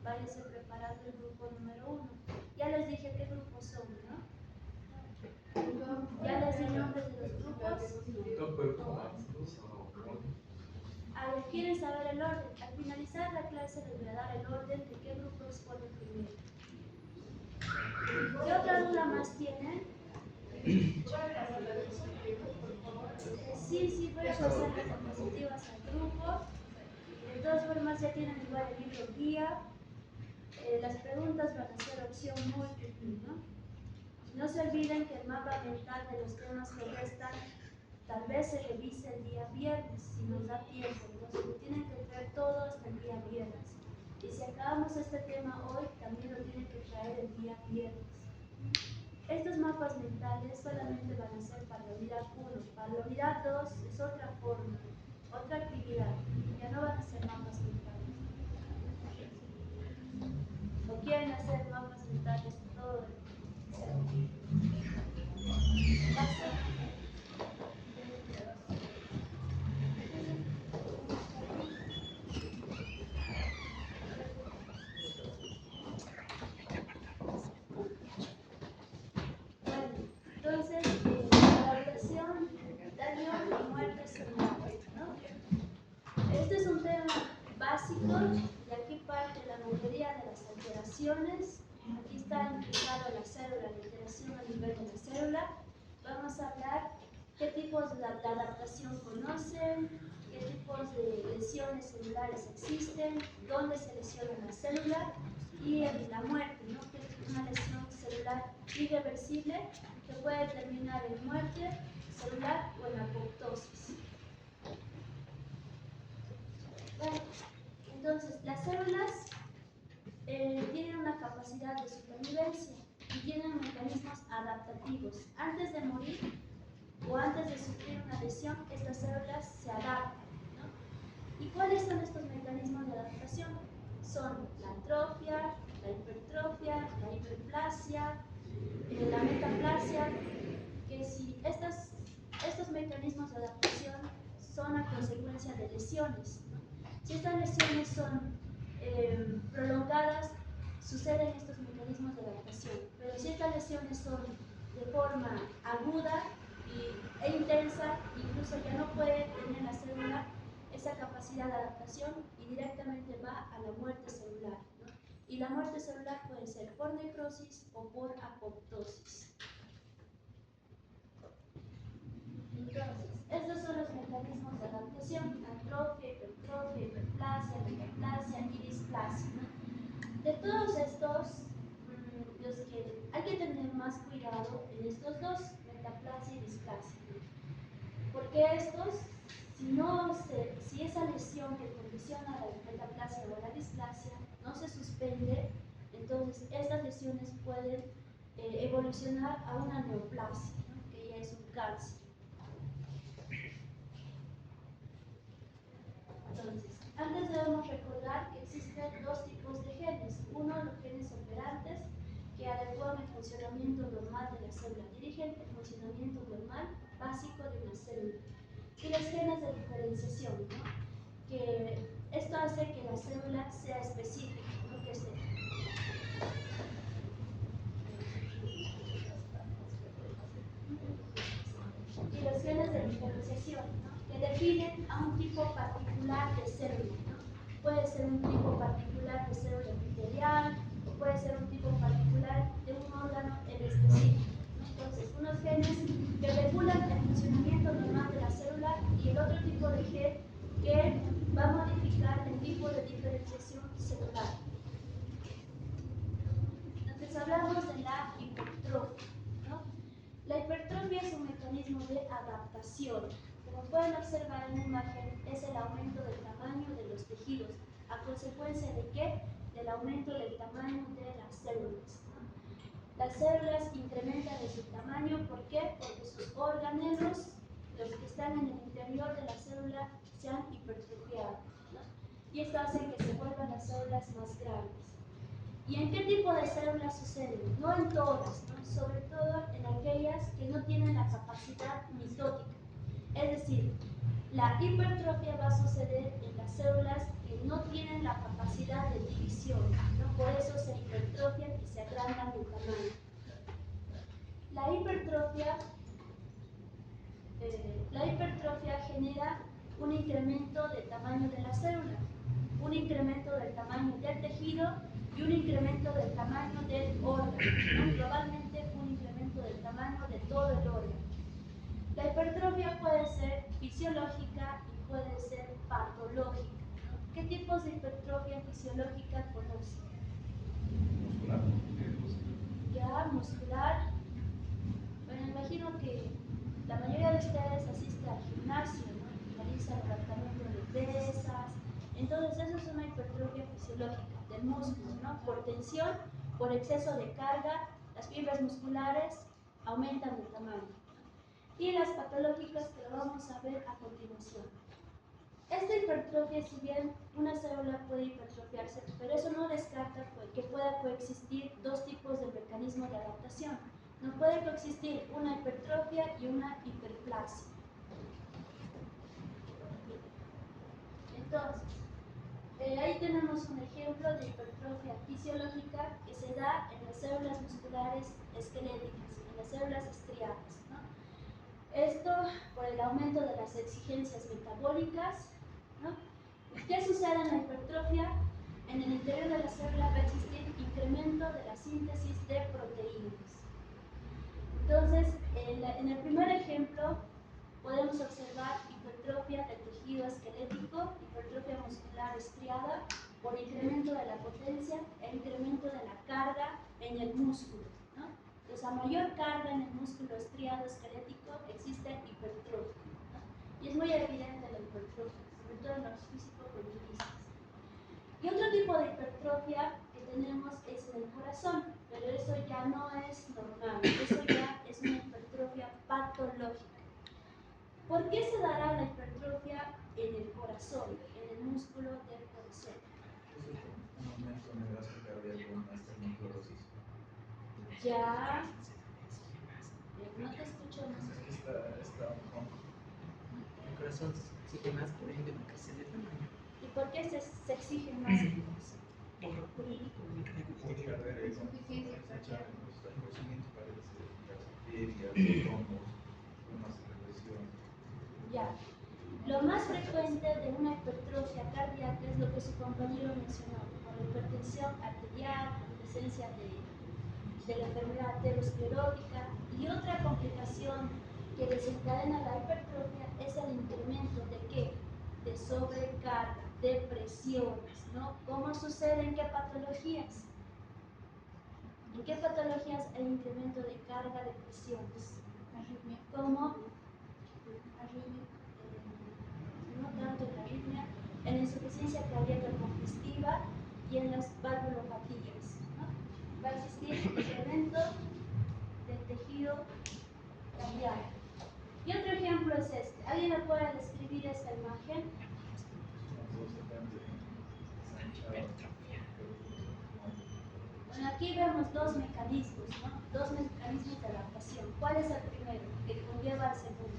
váyanse preparando el grupo número 1. Ya les dije qué grupos son, ¿no? Ya les di nombres de los grupos. ¿Quieren saber el orden? Al finalizar la clase les voy a dar el orden de qué grupos ponen primero. ¿Qué otra duda más tienen? Sí, voy a pasar las diapositivas al grupo. De todas formas ya tienen igual el libro guía. Las preguntas van a ser opción múltiple, ¿no? No se olviden que el mapa mental de los temas que restan tal vez se revise el día viernes, si nos da tiempo. Entonces tienen que traer todo hasta el día viernes. Y si acabamos este tema hoy, también lo tienen que traer el día viernes. Estos mapas mentales solamente van a ser para la unidad 1. Para la unidad 2 es otra forma, otra actividad. Ya no van a ser mapas mentales. ¿O quieren hacer mapas mentales todo el Entonces, la adaptación, daño y muerte celular, ¿no? Este es un tema básico y aquí parte la mayoría de las alteraciones. Aquí está implicado la célula, la alteración a nivel de la célula. Vamos a hablar qué tipos de adaptación conocen, qué tipos de lesiones celulares existen, dónde se lesiona la célula y la muerte, ¿no? Que es una lesión celular irreversible que puede terminar en muerte celular o en apoptosis. Bueno, entonces las células tienen una capacidad de supervivencia y tienen mecanismos adaptativos. Antes de morir o antes de sufrir una lesión, estas células se adaptan, ¿no? ¿Y cuáles son estos mecanismos de adaptación? Son la atrofia, la hipertrofia, la hiperplasia, la metaplasia, que si estos mecanismos de adaptación son a consecuencia de lesiones, ¿no? Si estas lesiones son prolongadas, suceden estos mecanismos de adaptación, pero si estas lesiones son de forma aguda e intensa, incluso ya no puede tener la célula esa capacidad de adaptación y directamente va a la muerte celular, ¿no? Y la muerte celular puede ser por necrosis o por apoptosis. Entonces, estos son los mecanismos de adaptación: atrofia, hipertrofia, hiperplasia, metaplasia y displasia, ¿no? De todos estos, los que hay que tener más cuidado en estos dos, metaplasia y displasia, ¿no? Porque estos, si esa lesión que condiciona la metaplasia o la displasia no se suspende, entonces estas lesiones pueden evolucionar a una neoplasia, ¿no? Que ya es un cáncer. Entonces, antes debemos recordar que existen dos tipos de genes. Uno, los genes operantes, que adecuan el funcionamiento normal de la célula, dirigen el funcionamiento normal básico de una célula. Y los genes de diferenciación, ¿no? Que esto hace que la célula sea específica, ¿no? Y los genes de diferenciación, ¿no? Que definen a un tipo particular de célula, ¿no? Puede ser un tipo particular de célula epitelial, o puede ser un tipo particular de un órgano en específico, ¿no? Entonces, unos genes que regulan el funcionamiento normal de la célula y el otro tipo de gen que va a modificar el tipo de diferenciación celular. Entonces, hablamos de la hipertrofia, ¿no? La hipertrofia es un mecanismo de adaptación. Como pueden observar en la imagen, es el aumento del tamaño de los tejidos. ¿A consecuencia de qué? Del aumento del tamaño de las células, ¿no? Las células incrementan en su tamaño, ¿por qué? Porque sus organelos, los que están en el interior de la célula, se han hipertrofiado, ¿no? Y esto hace que se vuelvan las células más grandes. ¿Y en qué tipo de células sucede? No en todas, ¿no? Sobre todo en aquellas que no tienen la capacidad mitótica. Es decir, la hipertrofia va a suceder en las células que no tienen la capacidad de división, ¿no? por eso se hipertrofian y se agrandan de tamaño. La hipertrofia genera un incremento del tamaño de la célula, un incremento del tamaño del tejido y un incremento del tamaño del órgano, ¿no? Globalmente un incremento del tamaño de todo el órgano. La hipertrofia puede ser fisiológica y puede ser patológica, ¿no? ¿Qué tipos de hipertrofia fisiológica conocen? Muscular. Ya, muscular. Bueno, imagino que la mayoría de ustedes asiste al gimnasio, ¿no? Realiza levantamiento de pesas. Entonces, eso es una hipertrofia fisiológica del músculo, ¿no? Por tensión, por exceso de carga, las fibras musculares aumentan de tamaño. Y las patológicas que lo vamos a ver a continuación. Esta hipertrofia, si bien una célula puede hipertrofiarse, pero eso no descarta que pueda coexistir dos tipos de mecanismos de adaptación. No puede coexistir una hipertrofia y una hiperplasia. Entonces, ahí tenemos un ejemplo de hipertrofia fisiológica que se da en las células musculares esqueléticas, en las células estriadas, ¿no? Esto por el aumento de las exigencias metabólicas, ¿no? ¿Qué sucede en la hipertrofia? En el interior de la célula va a existir incremento de la síntesis de proteínas. Entonces, en el primer ejemplo podemos observar hipertrofia del tejido esquelético, hipertrofia muscular estriada por incremento de la potencia e incremento de la carga en el músculo, ¿no? Entonces, a mayor carga en el músculo estriado esquelético existe hipertrofia, ¿no? Y es muy evidente la hipertrofia, sobre todo en los físico-culturistas. Y otro tipo de hipertrofia que tenemos es en el corazón, pero eso ya no es normal, eso ya es una hipertrofia patológica. ¿Por qué se dará la hipertrofia en el corazón, en el músculo del corazón? Un aumento en el gasto cardíaco, una esteroclerosis. Ya. No te escucho más. Es que está un poco. El corazón se exige más, por ende, va a crecer de tamaño. ¿Y por qué se exige más? Porque carrera es el crecimiento parece las arterias, trombos, una represión. Ya. Lo más frecuente de una hipertrofia cardíaca es lo que su compañero mencionó, como la hipertensión arterial, la presencia de la enfermedad aterosclerótica, y otra complicación que desencadena la hipertrofia es el incremento de ¿qué? De sobrecarga, de presiones, ¿no? ¿Cómo sucede? ¿En qué patologías? ¿En qué patologías hay incremento de carga de presiones? ¿Cómo? No tanto en la arritmia, en la insuficiencia cardíaca congestiva y en las valvulopatías, ¿no? Va a existir incremento del tejido cardíaco. Y otro ejemplo es este. ¿Alguien me puede describir esta imagen? Bueno, aquí vemos dos mecanismos, ¿no? Dos mecanismos de adaptación. ¿Cuál es el primero? Que conlleva al segundo.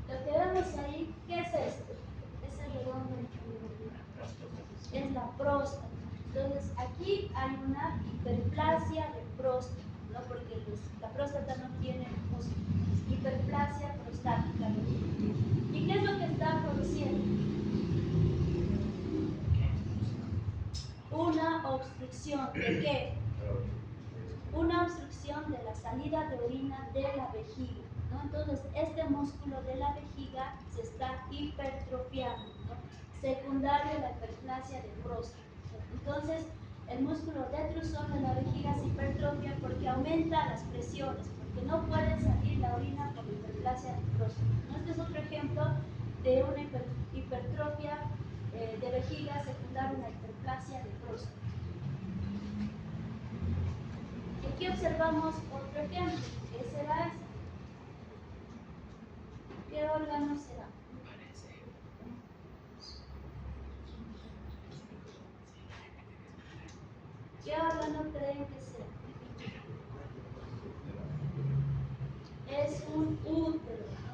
Lo que vemos ahí, ¿qué es esto? Ese redondo es la próstata. Entonces, aquí hay una hiperplasia de próstata, ¿no? Porque la próstata no tiene músculo. Hiperplasia prostática. ¿Y qué es lo que está produciendo? Una obstrucción. ¿De qué? Una obstrucción de la salida de orina de la vejiga, ¿no? Entonces, este músculo de la vejiga se está hipertrofiando, ¿no? Secundario a la hiperplasia de próstata. Entonces, el músculo detrusor de la vejiga se hipertrofia porque aumenta las presiones, porque no puede salir la orina por la hiperplasia de próstata, ¿no? Este es otro ejemplo de una hipertrofia de vejiga secundaria a la hiperplasia de próstata. Y aquí observamos otro ejemplo. ¿Qué será este? ¿Qué órgano será? ¿Qué órgano creen que sea? Es un útero, ¿no?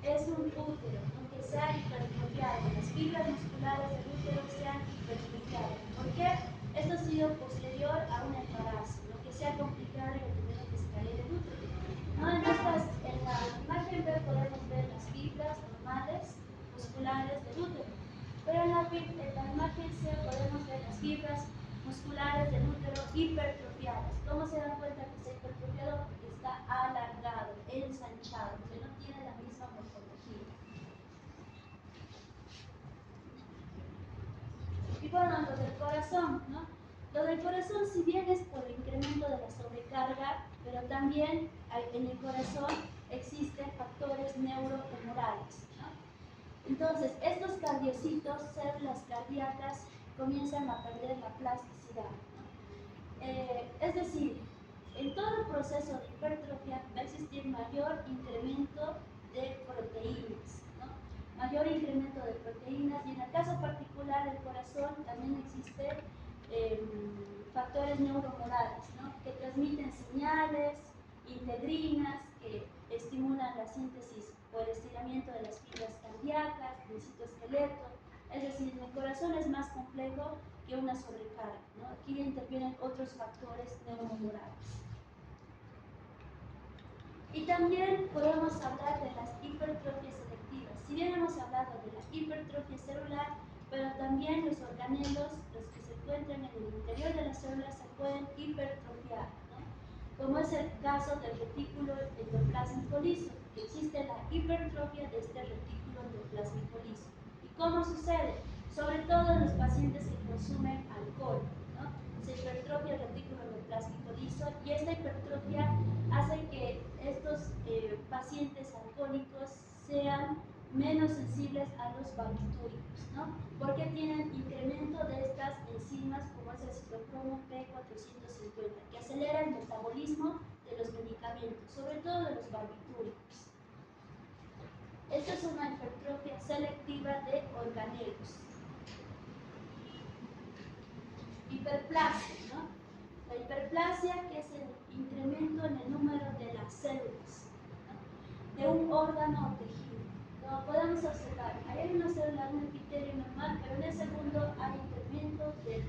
Es un útero, aunque sea hipertrofiado. Las fibras musculares del útero sean hipertrofiadas. ¿Por qué? Esto ha sido posterior a un embarazo, lo que se ha complicado y ha tenido que escalar el útero. ¿No? En la imagen B podemos ver las fibras normales musculares del útero, pero en la imagen C podemos ver las fibras musculares del útero hipertrofiadas. ¿Cómo se dan cuenta que está hipertrofiado? Porque está alargado, ensanchado, que no tiene la misma morfología. Y bueno, lo del corazón, ¿no? Lo del corazón, si bien es por el incremento de la sobrecarga, pero también en el corazón existen factores neurohumorales, ¿no? Entonces, estos cardiocitos, células cardíacas, comienzan a perder la plasticidad, ¿no? Es decir, en todo proceso de hipertrofia va a existir mayor incremento de proteínas, ¿no? Mayor incremento de proteínas, y en el caso particular del corazón también existen factores neuromorales, ¿no? Que transmiten señales, integrinas, que estimulan la síntesis o el estiramiento de las fibras cardíacas, del citoesqueleto. Es decir, el corazón es más complejo que una sobrecarga, ¿no? Aquí intervienen otros factores neuromorales. Y también podemos hablar de las hipertrofias selectivas. Si bien hemos hablado de la hipertrofia celular, pero también los organelos, los que se encuentran en el interior de las células, se pueden hipertrofiar, ¿no? Como es el caso del retículo endoplásmico liso, que existe la hipertrofia de este retículo endoplásmico liso. ¿Y cómo sucede? Sobre todo en los pacientes que consumen alcohol, ¿no? Se hipertrofia el retículo endoplásmico liso, y esta hipertrofia hace que estos pacientes alcohólicos sean menos sensibles a los barbitúricos, ¿no? Porque tienen incremento de estas enzimas, como es el citocromo P450, que acelera el metabolismo de los medicamentos, sobre todo de los barbitúricos. Esta es una hipertrofia selectiva de organelos. Hiperplasia, ¿no? La hiperplasia, que es el incremento en el número de las células, ¿no? De un órgano o tejido. Como podemos observar, ahí hay una célula, un epitelio normal, pero en el segundo hay incremento del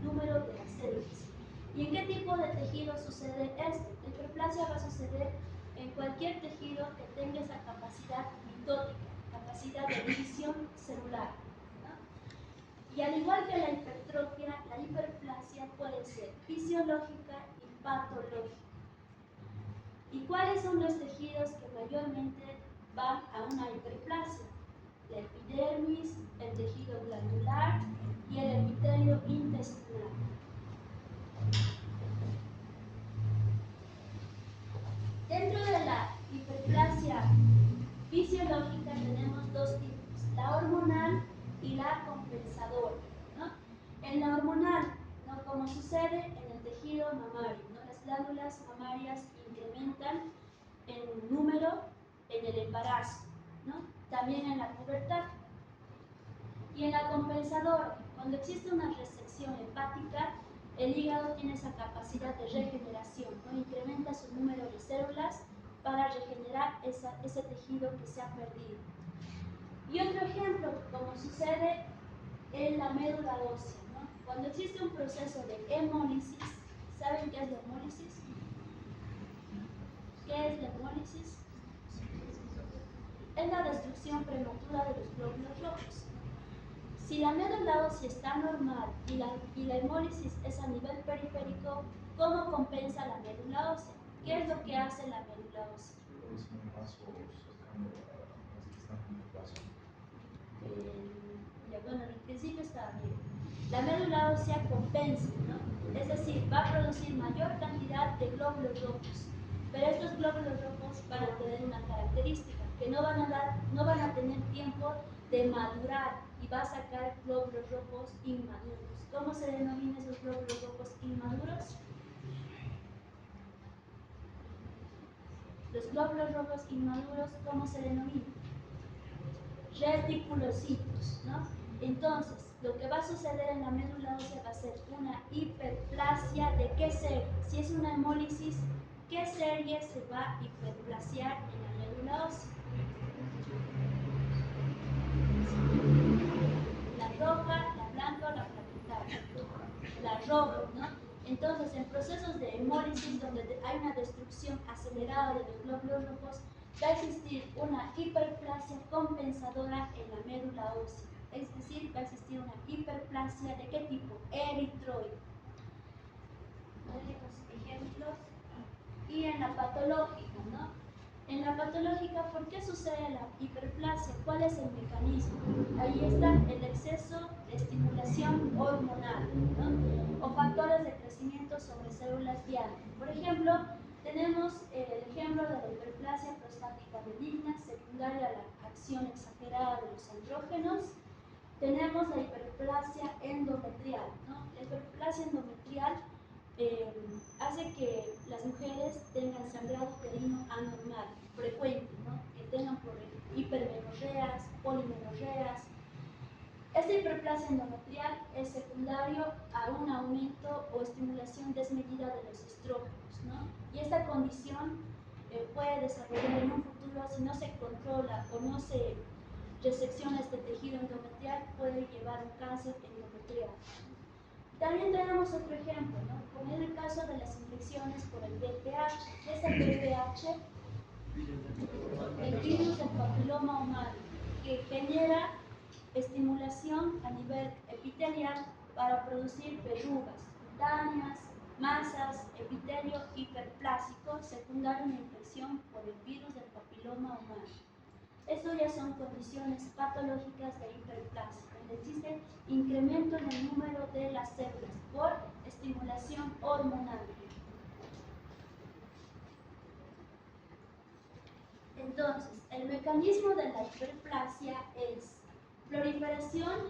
número de las células. ¿Y en qué tipo de tejido sucede esto? La hiperplasia va a suceder en cualquier tejido que tenga esa capacidad mitótica, capacidad de división celular, ¿no? Y al igual que la hipertrofia, la hiperplasia puede ser fisiológica y patológica. ¿Y cuáles son los tejidos que mayormente van a una hiperplasia? La epidermis, el tejido glandular y el epitelio intestinal. Dentro de la hiperplasia fisiológica tenemos dos tipos, la hormonal y la compensadora, ¿no? En la hormonal, ¿no? Como sucede en el tejido mamario, ¿no? Las glándulas mamarias incrementan en número en el embarazo, ¿no? También en la pubertad. Y en la compensadora, cuando existe una resección hepática, el hígado tiene esa capacidad de regeneración, ¿no? Incrementa su número de células para regenerar ese tejido que se ha perdido. Y otro ejemplo, como sucede en la médula ósea, ¿no? Cuando existe un proceso de hemólisis, ¿saben qué es la hemólisis? ¿Qué es la hemólisis? Es la destrucción prematura de los glóbulos rojos. Si la médula ósea está normal y la hemólisis es a nivel periférico, ¿cómo compensa la médula ósea? ¿Qué es lo que hace la médula ósea? Es un paso cercano a las que están en el paso. Bueno, en principio está bien. La médula ósea compensa, ¿no? Es decir, va a producir mayor cantidad de glóbulos rojos, pero estos glóbulos rojos van a tener una característica, que no van a tener tiempo de madurar y va a sacar glóbulos rojos inmaduros. ¿Cómo se denominan esos glóbulos rojos inmaduros? Los glóbulos rojos inmaduros, ¿cómo se denominan? Reticulocitos, ¿no? Entonces, lo que va a suceder en la médula ósea va a ser una hiperplasia de qué serie. Si es una hemólisis, ¿qué serie se va a hiperplasiar en la médula ósea? Entonces, en procesos de hemólisis, donde hay una destrucción acelerada de los glóbulos rojos, va a existir una hiperplasia compensadora en la médula ósea. Es decir, va a existir una hiperplasia ¿de qué tipo? Eritroide. Ejemplos. Y en la patológica, ¿no? En la patológica, ¿por qué sucede la hiperplasia? ¿Cuál es el mecanismo? Ahí está el exceso de estimulación hormonal, ¿no? O factores de crecimiento sobre células diana. Por ejemplo, tenemos el ejemplo de la hiperplasia prostática benigna, secundaria a la acción exagerada de los andrógenos. Tenemos la hiperplasia endometrial, ¿no? La hiperplasia endometrial hace que las mujeres tengan sangrado uterino anormal, frecuente, ¿no? Que tengan hipermenorreas, polimenorreas. Esta hiperplasia endometrial es secundario a un aumento o estimulación desmedida de los estrógenos, ¿no? Y esta condición puede desarrollar en un futuro, si no se controla o no se resecciona este tejido endometrial, puede llevar a un cáncer endometrial. También tenemos otro ejemplo, ¿no? Como en el caso de las infecciones por el VPH. ¿Qué es el VPH? El virus del papiloma humano, que genera estimulación a nivel epitelial para producir verrugas cutáneas, masas, epitelio hiperplásico secundario a una infección por el virus del papiloma humano. Esto ya son condiciones patológicas de hiperplasia, donde existe incremento en el número de las células por estimulación hormonal. Entonces, el mecanismo de la hiperplasia es proliferación,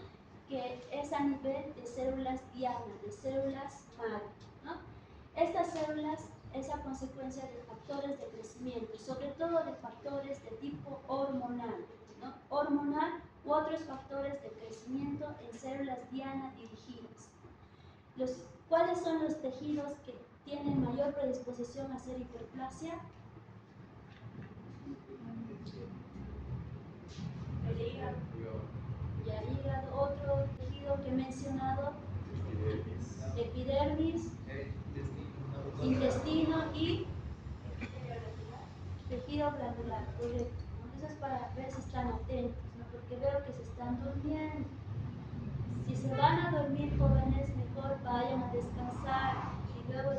que es a nivel de células diana, de células madre, ¿no? Estas células es a consecuencia de factores de crecimiento, sobre todo de factores de tipo hormonal, ¿no? Hormonal u otros factores de crecimiento en células diana dirigidas. ¿Cuáles son los tejidos que tienen mayor predisposición a hacer hiperplasia? El hígado. Ya, hígado. Otro tejido que he mencionado, epidermis, intestino y tejido glandular, correcto. Eso es para ver si están atentos, ¿no? Porque veo que se están durmiendo. Si se van a dormir, jóvenes, mejor vayan a descansar. Y luego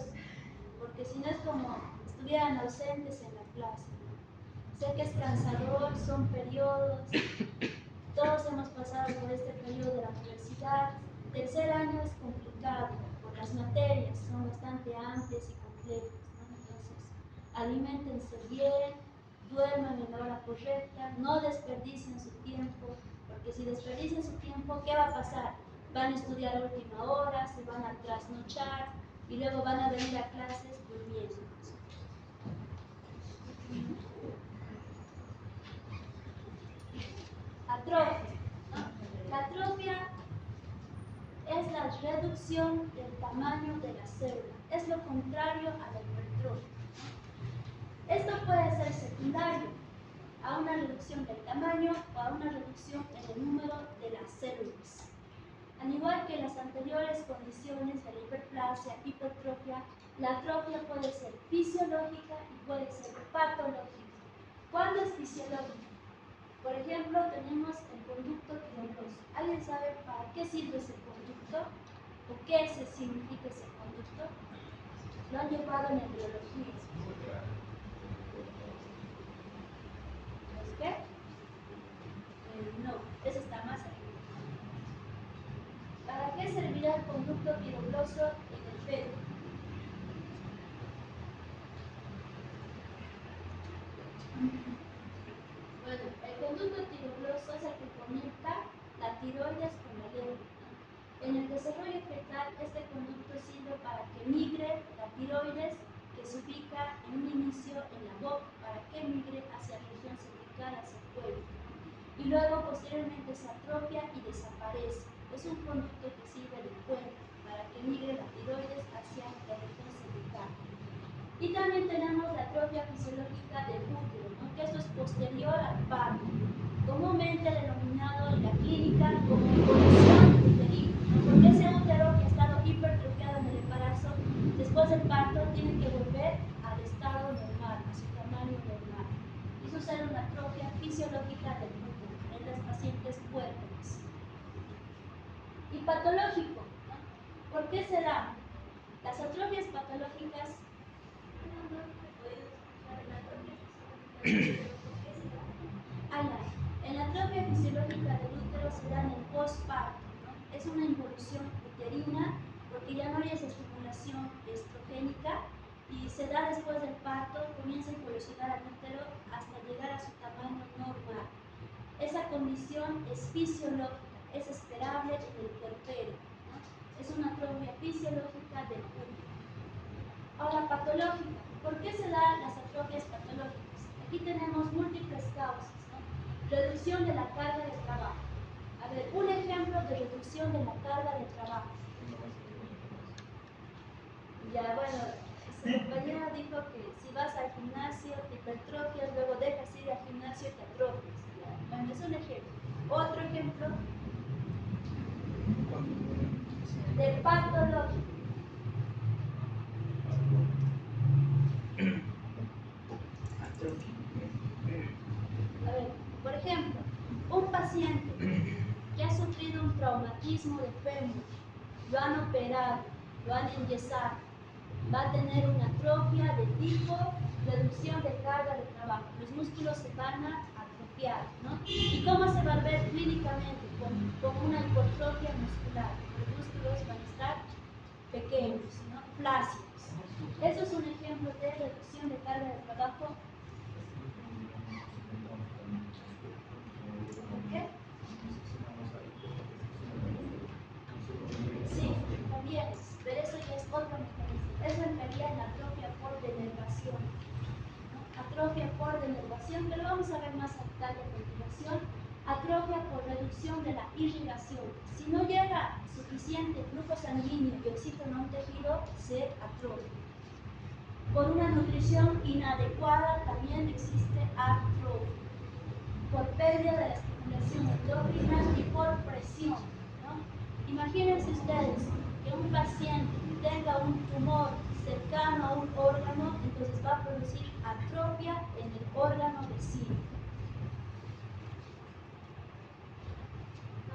porque si no es como estuvieran ausentes en la clase. Sé que es cansador, son periodos. Todos hemos pasado por este periodo de la universidad. Tercer año es complicado, por las materias son bastante amplias y complejas, ¿no? Entonces, aliméntense bien, duerman en la hora correcta, no desperdicien su tiempo, porque si desperdician su tiempo, ¿qué va a pasar? Van a estudiar a última hora, se van a trasnochar y luego van a venir a clases durmiendo. Atrofia, ¿no? La atrofia es la reducción del tamaño de la célula, es lo contrario a la hipertrofia. Esto puede ser secundario a una reducción del tamaño o a una reducción en el número de las células. Al igual que las anteriores condiciones de la hiperplasia, hipertrofia, la atrofia puede ser fisiológica y puede ser patológica. ¿Cuándo es fisiológica? Por ejemplo, tenemos el conducto tiroidoso. ¿Alguien sabe para qué sirve ese conducto? ¿O qué significa ese conducto? Lo han llevado en embriología. ¿Es qué? No, eso está más arriba. ¿Para qué servirá el conducto tiroidoso en el feto? Bueno, el conducto tiroidoso es el que conecta la tiroides con la lengua. En el desarrollo fetal, este conducto sirve para que migre la tiroides, que se ubica en un inicio en la boca, para que migre hacia la región cervical, hacia el cuello. Y luego, posteriormente, se atrofia y desaparece. Es un conducto que sirve de puente para que migre la tiroides hacia la región cervical. Y también tenemos la atrofia fisiológica del útero, ¿no? Que esto es posterior al parto, comúnmente denominado en la clínica como evolución uterina, ¿no? Porque ese útero que ha estado hipertrofiado en el embarazo fisiológica del útero en las pacientes puérperas. Y patológico, ¿no? ¿Por qué se da? Las atrofias patológicas. En la atrofia fisiológica del útero se da en el postparto, ¿no? Es una involución uterina porque ya no hay esa estimulación estrogénica y se da después del parto, comienza a involucionar al útero hasta llegar a su tamaño normal. Esa condición es fisiológica, es esperable en el puerperio, ¿no? Es una atrofia fisiológica del útero. Ahora, patológica. ¿Por qué se dan las atrofias patológicas? Aquí tenemos múltiples causas, ¿no? Reducción de la carga de trabajo. A ver, un ejemplo de reducción de la carga de trabajo. Ya, bueno, su compañera dijo que si vas al gimnasio te hipertrofias, luego dejas ir al gimnasio y te atrofias. Ya, bueno, es un ejemplo. Otro ejemplo de patológico. A ver, por ejemplo, un paciente que ha sufrido un traumatismo de fémur, lo han operado, lo han enyesado, va a tener una atrofia de tipo reducción de carga de trabajo. Los músculos se van a atrofiar, ¿no? ¿Y cómo se va a ver clínicamente? Con una hipotrofia muscular. Los músculos van a estar pequeños, ¿no? Flácidos. Eso es un ejemplo de reducción de carga de trabajo. ¿Por qué? Sí, también es, pero eso ya es otro mecanismo. Eso entraría en la atrofia por denervación, ¿no? Atrofia por denervación, pero vamos a ver más a detalle a continuación. Atrofia por reducción de la irrigación. Si no llega suficiente flujo sanguíneo y oxígeno a un tejido, se atrofia. Por una nutrición inadecuada también existe atrofia. Por pérdida de la estimulación endócrina y por presión, ¿no? Imagínense ustedes que un paciente tenga un tumor cercano a un órgano, entonces va a producir atrofia en el órgano vecino.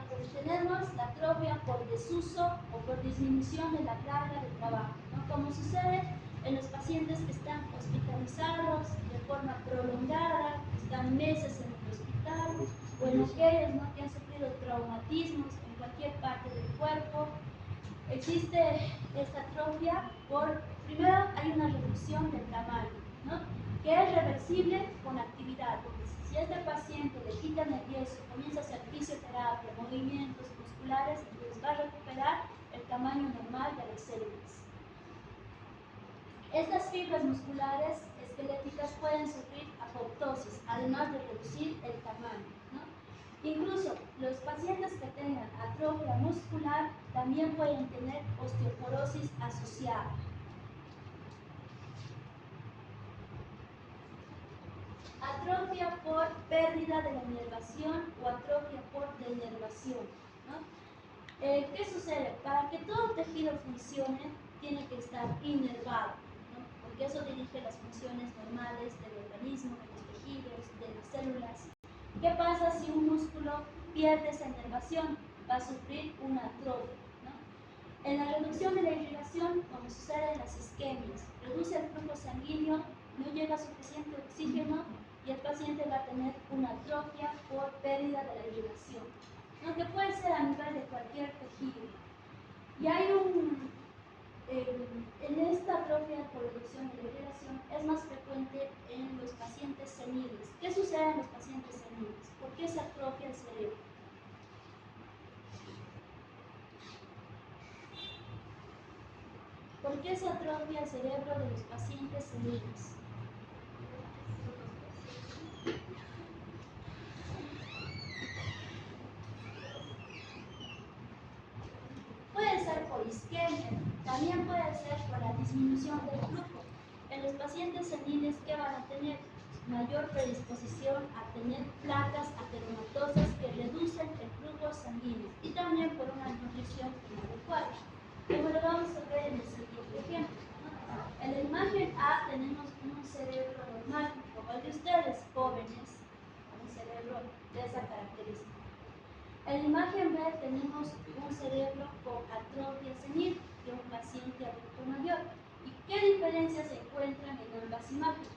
Entonces tenemos la atrofia por desuso o por disminución de la carga de trabajo, ¿no? Como sucede en los pacientes que están hospitalizados de forma prolongada, que están meses en el hospital, o en aquellos, ¿no?, que han sufrido traumatismos en cualquier parte del cuerpo. Existe esta atrofia por, primero hay una reducción del tamaño, ¿no?, que es reversible con actividad. Si a este paciente le quitan el yeso, comienza a hacer fisioterapia, movimientos musculares, entonces va a recuperar el tamaño normal de las células. Estas fibras musculares esqueléticas pueden sufrir apoptosis, además de reducir el tamaño, ¿no? Incluso los pacientes que tengan atrofia muscular también pueden tener osteoporosis asociada. Atrofia por pérdida de la inervación o atrofia por denervación, ¿no? ¿Qué sucede? Para que todo tejido funcione, tiene que estar inervado, ¿no? Porque eso dirige las funciones normales del organismo, de los tejidos, de las células. ¿Qué pasa si un músculo pierde esa inervación? Va a sufrir una atrofia, ¿no? En la reducción de la irrigación, como sucede en las isquemias, reduce el flujo sanguíneo, no llega suficiente oxígeno y el paciente va a tener una atrofia por pérdida de la irrigación, ¿no?, que puede ser a nivel de cualquier tejido. Y hay en esta atrofia por reducción de la irrigación es más frecuente en los pacientes seniles. ¿Qué sucede en los pacientes seniles? ¿Por qué se atrofia el cerebro? ¿Por qué se atrofia el cerebro de los pacientes seniles? Puede ser por isquemia, también puede ser por la disminución del flujo. En los pacientes seniles, ¿qué van a tener? Mayor predisposición a tener placas ateromatosas que reducen el flujo sanguíneo y también por una nutrición inadecuada. Como lo vamos a ver en el siguiente ejemplo, ¿no? En la imagen A tenemos un cerebro normal, como el de ustedes, jóvenes, un cerebro de esa característica. En la imagen B tenemos un cerebro con atrofia senil de un paciente adulto mayor. ¿Y qué diferencias se encuentran en ambas imágenes?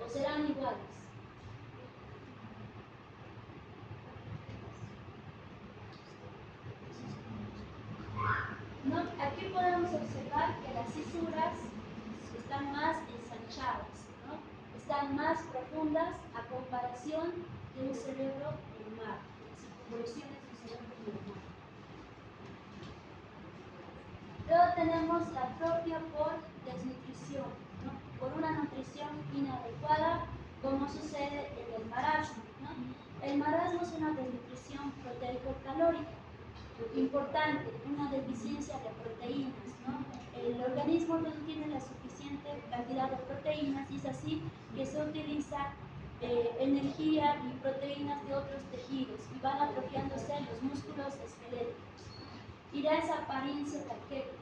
¿O serán iguales? ¿No? Aquí podemos observar que las cisuras están más ensanchadas, ¿no? Están más profundas a comparación de un cerebro normal, las circunvoluciones de un cerebro normal. Luego tenemos la atrofia por desnutrición, ¿no? Por una nutrición inadecuada, como sucede en el marasmo, ¿no? El marasmo es una desnutrición proteico-calórica importante, una deficiencia de proteínas, ¿no? El organismo no tiene la suficiente cantidad de proteínas y es así que se utiliza energía y proteínas de otros tejidos y van atrofiándose los músculos esqueléticos y da esa apariencia caquética.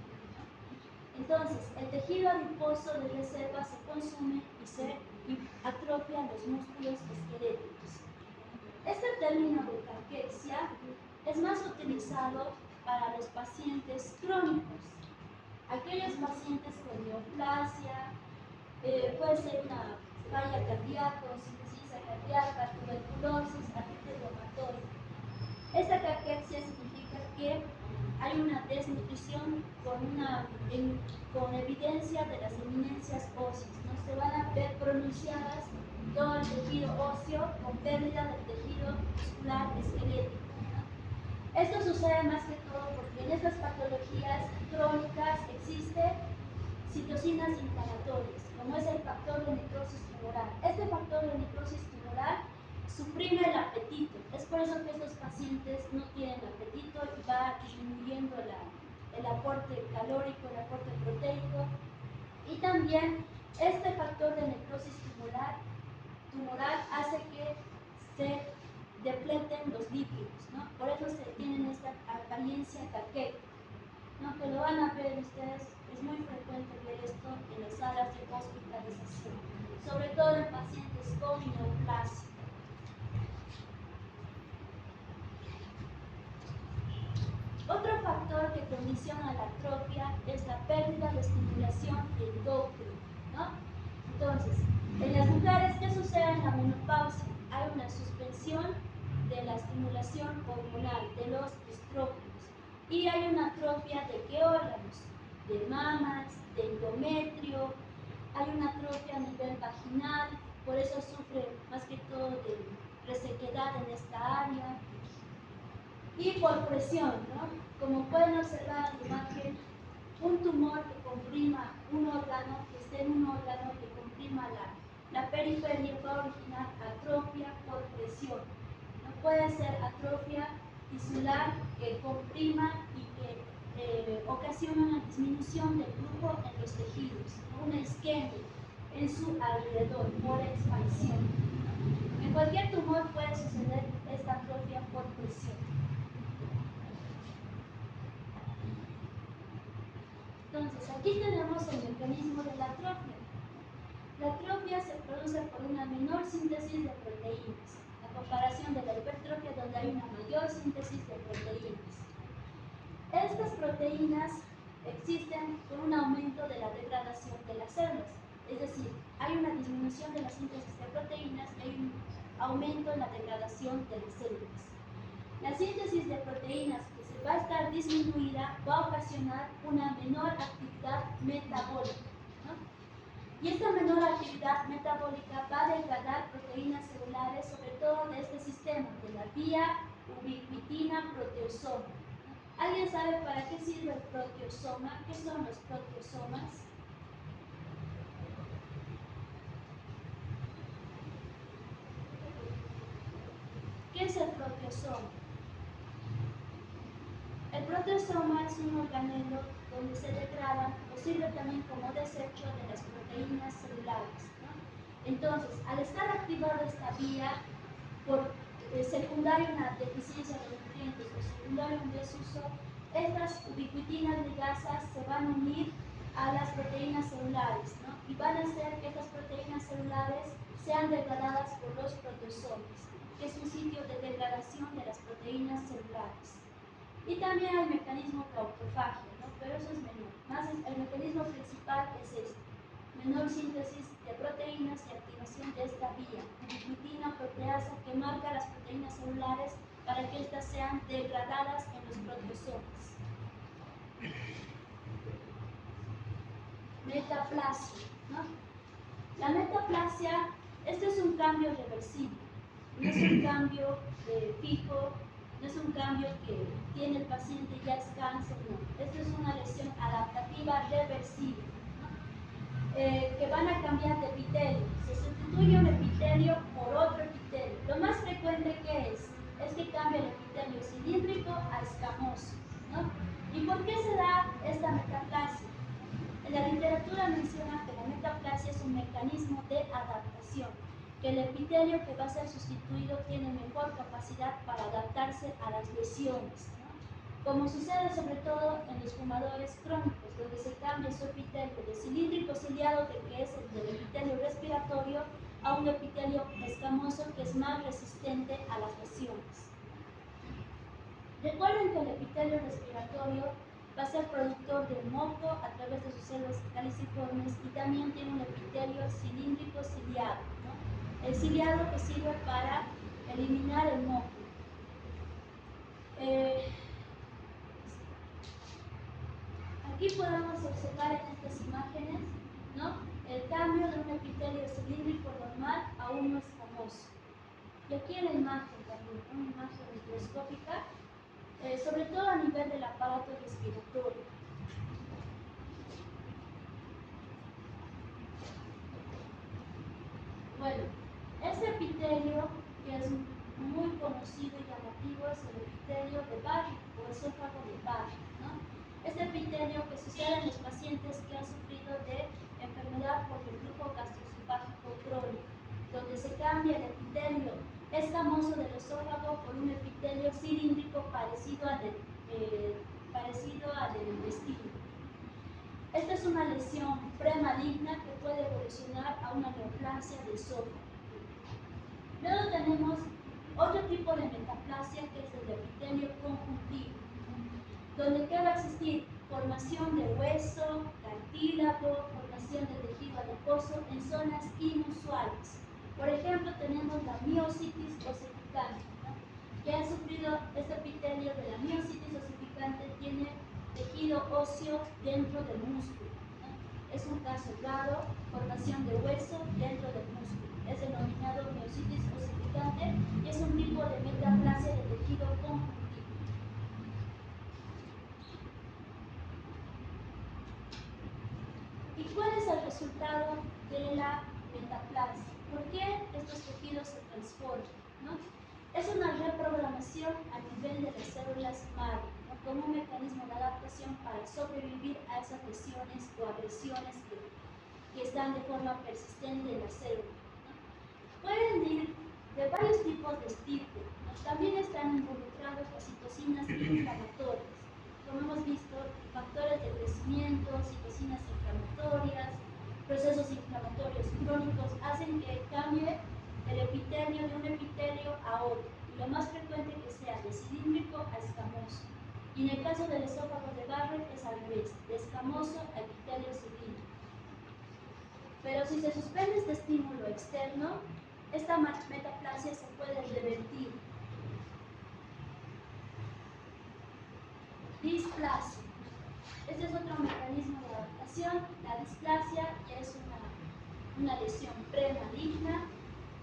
Entonces, el tejido adiposo de reserva se consume y se atrofian los músculos esqueléticos. Este término de caquexia es más utilizado para los pacientes crónicos, aquellos pacientes con neoplasia, puede ser una falla cardíaca, insuficiencia cardíaca, tuberculosis, artritis reumatoide. Esta caquexia significa que hay una desnutrición con evidencia de las eminencias óseas, ¿no? Se van a ver pronunciadas todo el tejido óseo con pérdida del tejido muscular esquelético. Esto sucede más que todo porque en estas patologías crónicas existen citocinas inflamatorias, como es el factor de necrosis tumoral. Este factor de necrosis tumoral suprime el apetito. Es por eso que estos pacientes no tienen apetito y va disminuyendo el aporte calórico, el aporte proteico. Y también este factor de necrosis tumoral hace que se depleten los lípidos, ¿no? Por eso se tienen esta apariencia caquética, ¿no? Que lo van a ver ustedes, es muy frecuente ver esto en las salas de hospitalización, sobre todo en pacientes con neoplasia. Otro factor que condiciona la atrofia es la pérdida de estimulación endócrina, ¿no? Entonces, en las mujeres, ¿qué sucede en la menopausia? Hay una suspensión de la estimulación hormonal, de los estrógenos, y hay una atrofia de qué órganos, de mamas, de endometrio, hay una atrofia a nivel vaginal, por eso sufre más que todo de resequedad en esta área, y por presión, ¿no? Como pueden observar en la imagen, un tumor que comprima un órgano, que esté en un órgano que comprima la periferia, va a originar atrofia por presión. No puede ser atrofia tisular que comprima y que ocasiona una disminución del flujo en los tejidos, ¿no? Una isquemia en su alrededor por expansión. En cualquier tumor puede suceder esta atrofia por presión. Entonces, aquí tenemos el mecanismo de la atrofia. La atrofia se produce por una menor síntesis de proteínas, a comparación de la hipertrofia donde hay una mayor síntesis de proteínas. Estas proteínas existen por un aumento de la degradación de las células, es decir, hay una disminución de la síntesis de proteínas y hay un aumento en la degradación de las células. La síntesis de proteínas que se va a estar disminuida va a ocasionar una menor actividad metabólica, ¿no? Y esta menor actividad metabólica va a degradar proteínas celulares, sobre todo de este sistema, de la vía ubiquitina-proteosoma. ¿Alguien sabe para qué sirve el proteosoma? ¿Qué son los proteosomas? ¿Qué es el proteosoma? El proteosoma es un organelo donde se degradan o sirve también como desecho de las proteínas celulares, ¿no? Entonces, al estar activada esta vía, por secundaria una deficiencia de nutrientes o secundaria un desuso, estas ubiquitinas ligasas se van a unir a las proteínas celulares, ¿no? Y van a hacer que estas proteínas celulares sean degradadas por los proteosomes, que es un sitio de degradación de las proteínas celulares. Y también hay mecanismo de autofagia, ¿no? Pero eso es menor. Más el mecanismo principal es este: menor síntesis de proteínas y activación de esta vía, ubiquitina proteasa, que marca las proteínas celulares para que éstas sean degradadas en los proteosomes. Metaplasia, ¿no? La metaplasia, este es un cambio reversible, no es un cambio fijo, no es un cambio que tiene el paciente y ya es cáncer, no. Esto es una lesión adaptativa reversible, ¿no? Que van a cambiar de epitelio. Se sustituye un epitelio por otro epitelio. Lo más frecuente que es que cambia el epitelio cilíndrico a escamoso, ¿no? ¿Y por qué se da esta metaplasia? En la literatura menciona que la metaplasia es un mecanismo de adaptación, que el epitelio que va a ser sustituido tiene mejor capacidad para adaptarse a las lesiones, ¿no? Como sucede sobre todo en los fumadores crónicos, donde se cambia su epitelio de cilíndrico ciliado, que es el del epitelio respiratorio, a un epitelio escamoso que es más resistente a las lesiones. Recuerden que el epitelio respiratorio va a ser productor de moco a través de sus células caliciformes y también tiene un epitelio cilíndrico ciliado, ¿no? El ciliado que sirve para eliminar el moco. Aquí podemos observar en estas imágenes, ¿no?, el cambio de un epitelio cilíndrico normal a uno escamoso. Y aquí en la imagen también, una imagen microscópica, sobre todo a nivel del aparato respiratorio. Bueno, ese epitelio que es muy conocido y llamativo es el epitelio de Barry o esófago de Barry, ¿no? Este epitelio que sucede en los pacientes que han sufrido de enfermedad por reflujo gastroesofágico crónico, donde se cambia el epitelio escamoso del esófago por un epitelio cilíndrico parecido al del intestino. Esta es una lesión premaligna que puede evolucionar a una neoplasia de esófago. Luego tenemos otro tipo de metaplasia, que es el de epitelio conjuntivo, donde ¿qué va a existir? Formación de hueso, cartílago, formación de tejido adiposo en zonas inusuales. Por ejemplo, tenemos la miositis osificante, ¿no?, que ha sufrido este epitelio de la miositis osificante, tiene tejido óseo dentro del músculo, ¿no? Es un caso raro, formación de hueso dentro del músculo. Es denominado miositis osificante y es un tipo de metaplasia de tejido conjuntivo. ¿Y cuál es el resultado de la metaplasia? ¿Por qué estos tejidos se transforman, ¿no? Es una reprogramación a nivel de las células madre, ¿no?, como un mecanismo de adaptación para sobrevivir a esas lesiones o agresiones que están de forma persistente en la célula, ¿no? Pueden ir de varios tipos de estirpe, ¿no? También están involucrados las citocinas inflamatorias. Como hemos visto, factores de crecimiento, citocinas inflamatorias, procesos inflamatorios crónicos hacen que cambie el epitelio de un epitelio a otro, y lo más frecuente que sea de cilíndrico a escamoso. Y en el caso del esófago de Barrett es al revés, de escamoso a epitelio cilíndrico. Pero si se suspende este estímulo externo, esta metaplasia se puede revertir. Displasia. Este es otro mecanismo de adaptación. La displasia ya es una lesión premaligna.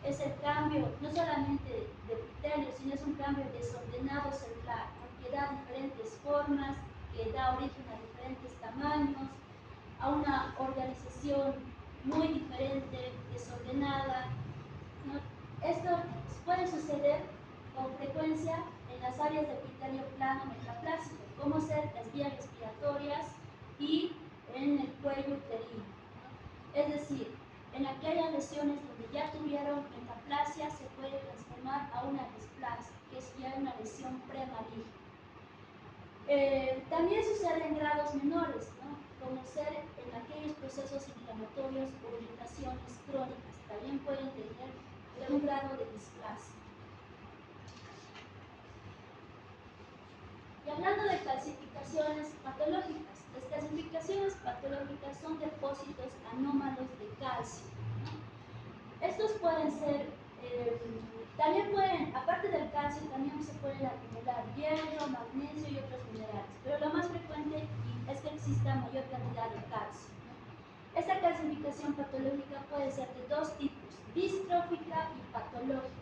Es el cambio no solamente de epitelio, sino es un cambio desordenado celular, porque da diferentes formas, que da origen a diferentes tamaños, a una organización muy diferente, desordenada, ¿no? Esto puede suceder con frecuencia en las áreas de epitelio plano metaplásico, como ser las vías respiratorias y en el cuello uterino, ¿no? Es decir, en aquellas lesiones donde ya tuvieron metaplasia se puede transformar a una displasia, que es ya una lesión premaligna. También sucede en grados menores, ¿no? reconocer en aquellos procesos inflamatorios o irritaciones crónicas. También pueden tener un grado de displasia. Y hablando de calcificaciones patológicas, las calcificaciones patológicas son depósitos anómalos de calcio, ¿no? Estos pueden ser, también pueden, aparte del calcio, también se pueden acumular hierro, magnesio y otros minerales, pero lo más frecuente es que exista mayor cantidad de calcio, ¿no? Esta calcificación patológica puede ser de dos tipos, distrófica y patológica.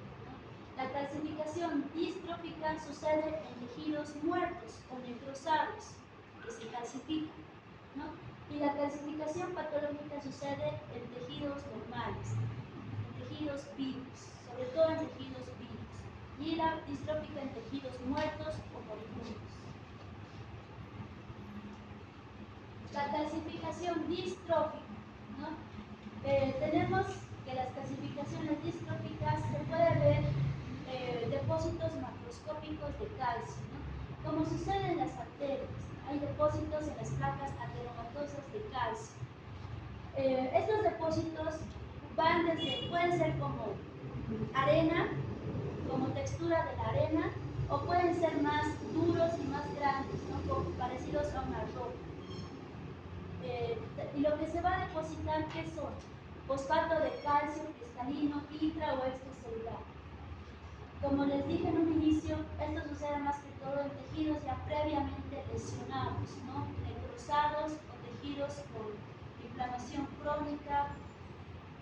La calcificación distrófica sucede en tejidos muertos o necrosados que se calcifican, ¿no? Y la calcificación patológica sucede en tejidos normales, en tejidos vivos, sobre todo en tejidos vivos, y la distrófica en tejidos muertos o moribundos. La calcificación distrófica, ¿no? Tenemos que las calcificaciones distróficas se puede ver depósitos macroscópicos de calcio, ¿no? Como sucede en las arterias, hay depósitos en las placas ateromatosas de calcio. Estos depósitos van desde, pueden ser como arena, como textura de la arena, o pueden ser más duros y más grandes, ¿no? Como parecidos a una roca. Y lo que se va a depositar, ¿qué son? Fosfato de calcio cristalino intra o extracelular. Como les dije en un inicio, esto sucede más que todo en tejidos ya previamente lesionados, ¿no? Necrosados o tejidos con inflamación crónica,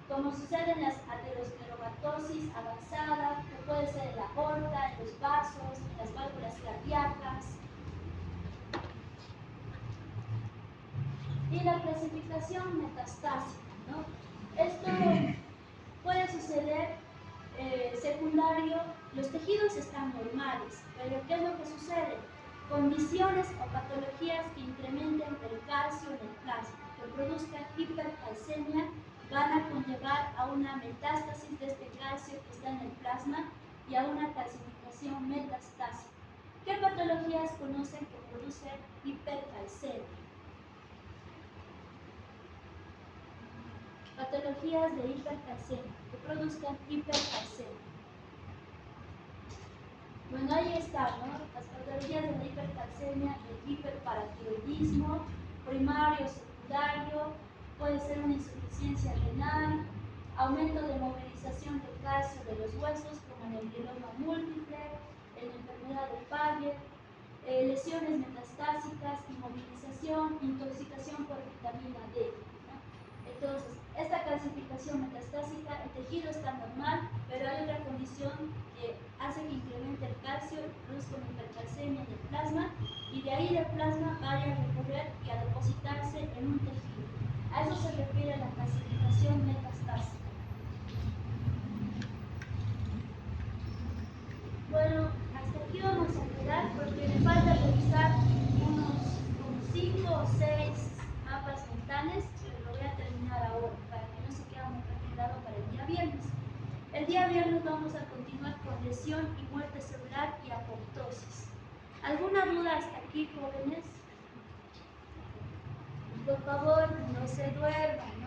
como sucede en las ateroscleromatosis avanzada, que puede ser en la aorta, en los vasos, en las válvulas cardíacas. Y la clasificación metastásica, ¿no? Esto puede suceder secundario, los tejidos están normales, pero ¿qué es lo que sucede? Condiciones o patologías que incrementen el calcio en el plasma, que produzcan hipercalcemia, van a conllevar a una metástasis de este calcio que está en el plasma y a una calcificación metastásica. ¿Qué patologías conocen que producen hipercalcemia? Patologías de hipercalcemia, que produzcan hipercalcemia. Bueno, ahí está, ¿no? Las patologías de la hipercalcemia, el hiperparatiroidismo, primario, secundario, puede ser una insuficiencia renal, aumento de movilización de calcio de los huesos, como en el mieloma múltiple, en la enfermedad de Paget, lesiones metastásicas, inmovilización, intoxicación por vitamina D, ¿no? Entonces, esta calcificación metastásica, el tejido está normal, pero hay otra condición que hace que incremente el calcio y produzca una hipercalcemia en el plasma, y de ahí del plasma vaya a recorrer y a depositarse en un tejido. A eso se refiere la calcificación metastásica. Bueno, hasta aquí vamos a quedar porque me falta revisar unos como 5 o 6 mapas mentales, pero lo voy a terminar ahora para que no se quede muy recomendado para el día viernes. El día viernes vamos a continuar con lesión y muerte celular y apoptosis. ¿Alguna duda hasta aquí, jóvenes? Por favor, no se duerman.